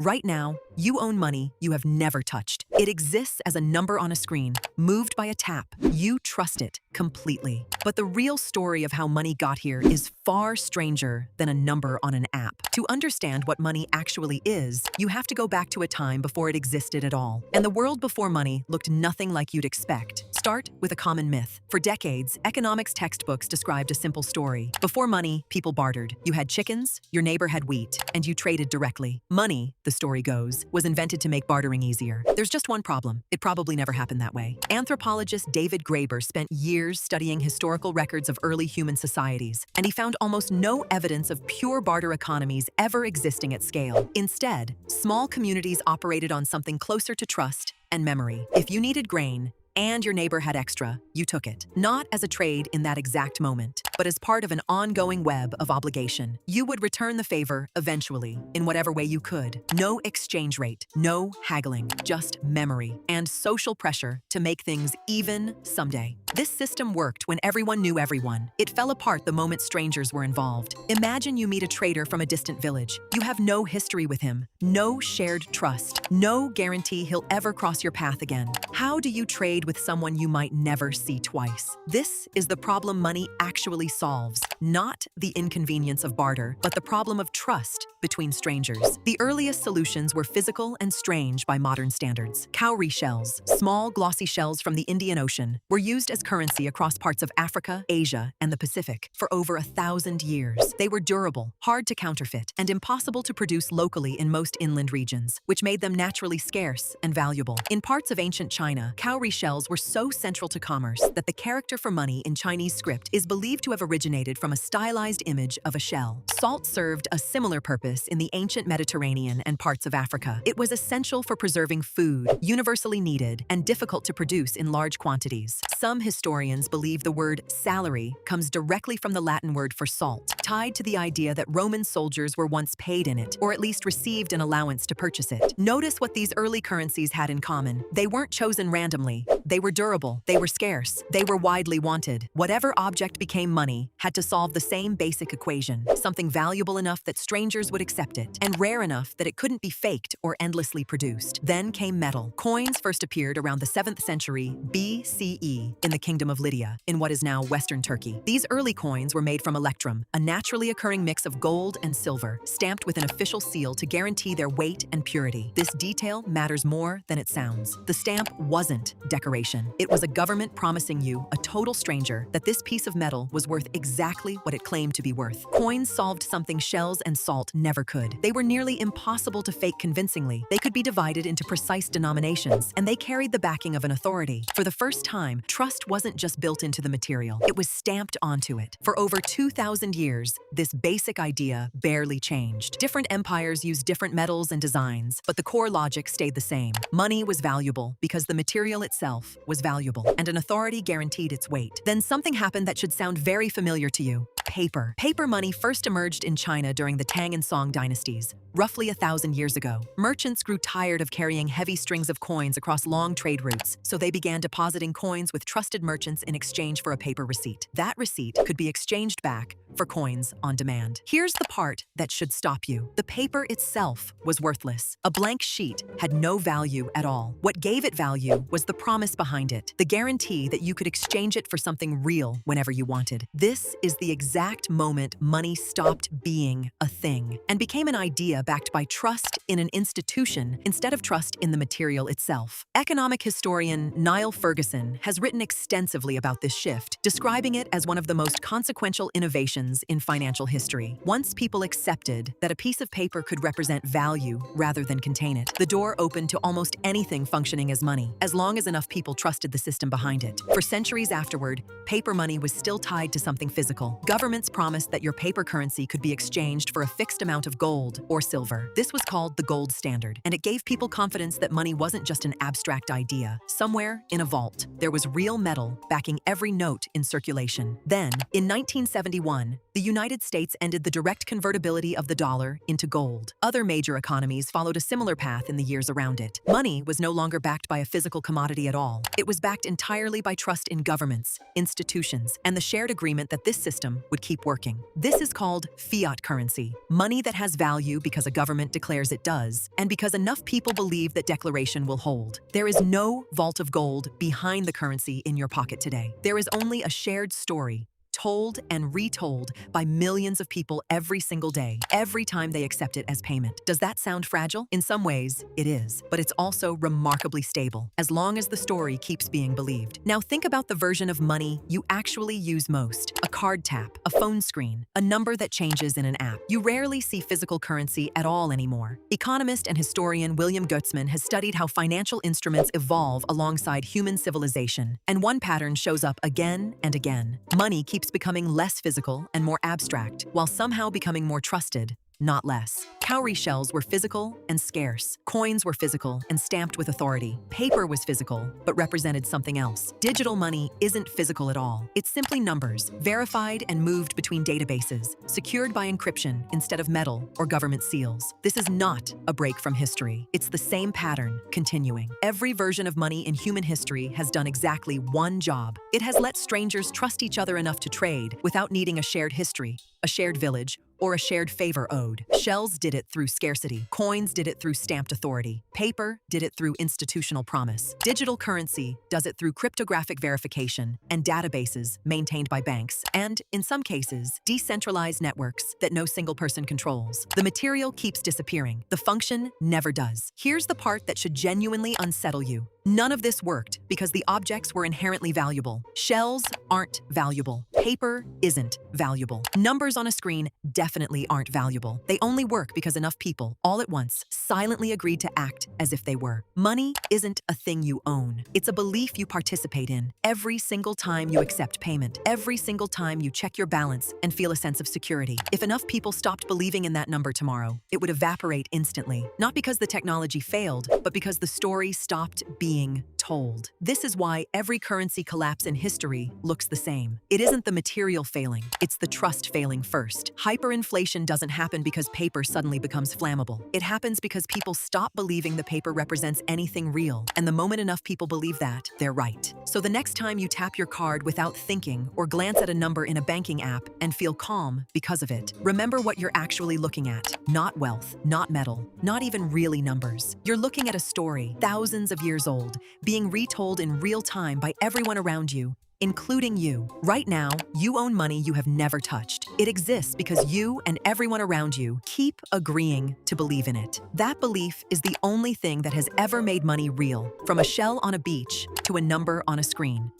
Right now, you own money you have never touched. It exists as a number on a screen, moved by a tap. You trust it completely. But the real story of how money got here is far stranger than a number on an app. To understand what money actually is, you have to go back to a time before it existed at all. And the world before money looked nothing like you'd expect. Start with a common myth. For decades, economics textbooks described a simple story. Before money, people bartered. You had chickens, your neighbor had wheat, and you traded directly. Money, the story goes, was invented to make bartering easier. There's just one problem. It probably never happened that way. Anthropologist David Graeber spent years studying historical records of early human societies, and he found almost no evidence of pure barter economies ever existing at scale. Instead, small communities operated on something closer to trust and memory. If you needed grain, and your neighbor had extra, you took it. Not as a trade in that exact moment, but as part of an ongoing web of obligation. You would return the favor eventually, in whatever way you could. No exchange rate, no haggling, just memory and social pressure to make things even someday. This system worked when everyone knew everyone. It fell apart the moment strangers were involved. Imagine you meet a trader from a distant village. You have no history with him, no shared trust, no guarantee he'll ever cross your path again. How do you trade with someone you might never see twice? This is the problem money actually solves, not the inconvenience of barter, but the problem of trust between strangers. The earliest solutions were physical and strange by modern standards. Cowrie shells, small glossy shells from the Indian Ocean, were used as currency across parts of Africa, Asia, and the Pacific for over 1,000 years. They were durable, hard to counterfeit, and impossible to produce locally in most inland regions, which made them naturally scarce and valuable. In parts of ancient China, cowrie shells were so central to commerce that the character for money in Chinese script is believed to have originated from a stylized image of a shell. Salt served a similar purpose in the ancient Mediterranean and parts of Africa. It was essential for preserving food, universally needed, and difficult to produce in large quantities. Some historians believe the word salary comes directly from the Latin word for salt, tied to the idea that Roman soldiers were once paid in it, or at least received an allowance to purchase it. Notice what these early currencies had in common. They weren't chosen randomly. They were durable, they were scarce, they were widely wanted. Whatever object became money had to solve the same basic equation, something valuable enough that strangers would accept it, and rare enough that it couldn't be faked or endlessly produced. Then came metal. Coins first appeared around the 7th century BCE in the Kingdom of Lydia, in what is now Western Turkey. These early coins were made from electrum, a naturally occurring mix of gold and silver, stamped with an official seal to guarantee their weight and purity. This detail matters more than it sounds. The stamp wasn't decoration. It was a government promising you, a total stranger, that this piece of metal was worth exactly what it claimed to be worth. Coins solved something shells and salt never could. They were nearly impossible to fake convincingly. They could be divided into precise denominations, and they carried the backing of an authority. For the first time, trust wasn't just built into the material. It was stamped onto it. For over 2,000 years, this basic idea barely changed. Different empires used different metals and designs, but the core logic stayed the same. Money was valuable because the material itself was valuable, and an authority guaranteed its weight. Then something happened that should sound very familiar to you. Paper. Paper money first emerged in China during the Tang and Song dynasties, roughly 1,000 years ago. Merchants grew tired of carrying heavy strings of coins across long trade routes, so they began depositing coins with trusted merchants in exchange for a paper receipt. That receipt could be exchanged back for coins on demand. Here's the part that should stop you. The paper itself was worthless. A blank sheet had no value at all. What gave it value was the promise behind it, the guarantee that you could exchange it for something real whenever you wanted. This is the exact moment money stopped being a thing and became an idea backed by trust in an institution instead of trust in the material itself. Economic historian Niall Ferguson has written extensively about this shift, describing it as one of the most consequential innovations in financial history. Once people accepted that a piece of paper could represent value rather than contain it, the door opened to almost anything functioning as money, as long as enough people trusted the system behind it. For centuries afterward, paper money was still tied to something physical. Governments promised that your paper currency could be exchanged for a fixed amount of gold or silver. This was called the gold standard, and it gave people confidence that money wasn't just an abstract idea. Somewhere in a vault, there was real metal backing every note in circulation. Then, in 1971, the United States ended the direct convertibility of the dollar into gold. Other major economies followed a similar path in the years around it. Money was no longer backed by a physical commodity at all. It was backed entirely by trust in governments, institutions, and the shared agreement that this system would keep working. This is called fiat currency, money that has value because a government declares it does, and because enough people believe that declaration will hold. There is no vault of gold behind the currency in your pocket today. There is only a shared story, told and retold by millions of people every single day, every time they accept it as payment. Does that sound fragile? In some ways, it is, but it's also remarkably stable, as long as the story keeps being believed. Now think about the version of money you actually use most: a card tap, a phone screen, a number that changes in an app. You rarely see physical currency at all anymore. Economist and historian William Gutzman has studied how financial instruments evolve alongside human civilization, and one pattern shows up again and again. Money keeps becoming less physical and more abstract, while somehow becoming more trusted, not less. Cowrie shells were physical and scarce. Coins were physical and stamped with authority. Paper was physical, but represented something else. Digital money isn't physical at all. It's simply numbers, verified and moved between databases, secured by encryption instead of metal or government seals. This is not a break from history. It's the same pattern, continuing. Every version of money in human history has done exactly one job. It has let strangers trust each other enough to trade without needing a shared history, a shared village, or a shared favor owed. Shells did it through scarcity. Coins did it through stamped authority. Paper did it through institutional promise. Digital currency does it through cryptographic verification and databases maintained by banks, and, in some cases, decentralized networks that no single person controls. The material keeps disappearing. The function never does. Here's the part that should genuinely unsettle you. None of this worked because the objects were inherently valuable. Shells aren't valuable. Paper isn't valuable. Numbers on a screen definitely aren't valuable. They only work because enough people, all at once, silently agreed to act as if they were. Money isn't a thing you own. It's a belief you participate in every single time you accept payment, every single time you check your balance and feel a sense of security. If enough people stopped believing in that number tomorrow, it would evaporate instantly. Not because the technology failed, but because the story stopped being told. This is why every currency collapse in history looks the same. It isn't the material failing, it's the trust failing first. Hyperinflation doesn't happen because paper suddenly becomes flammable. It happens because people stop believing the paper represents anything real, and the moment enough people believe that, they're right. So the next time you tap your card without thinking or glance at a number in a banking app and feel calm because of it, remember what you're actually looking at. Not wealth, not metal, not even really numbers. You're looking at a story, thousands of years old, being retold in real time by everyone around you, including you. Right now, you own money you have never touched. It exists because you and everyone around you keep agreeing to believe in it. That belief is the only thing that has ever made money real, from a shell on a beach to a number on a screen.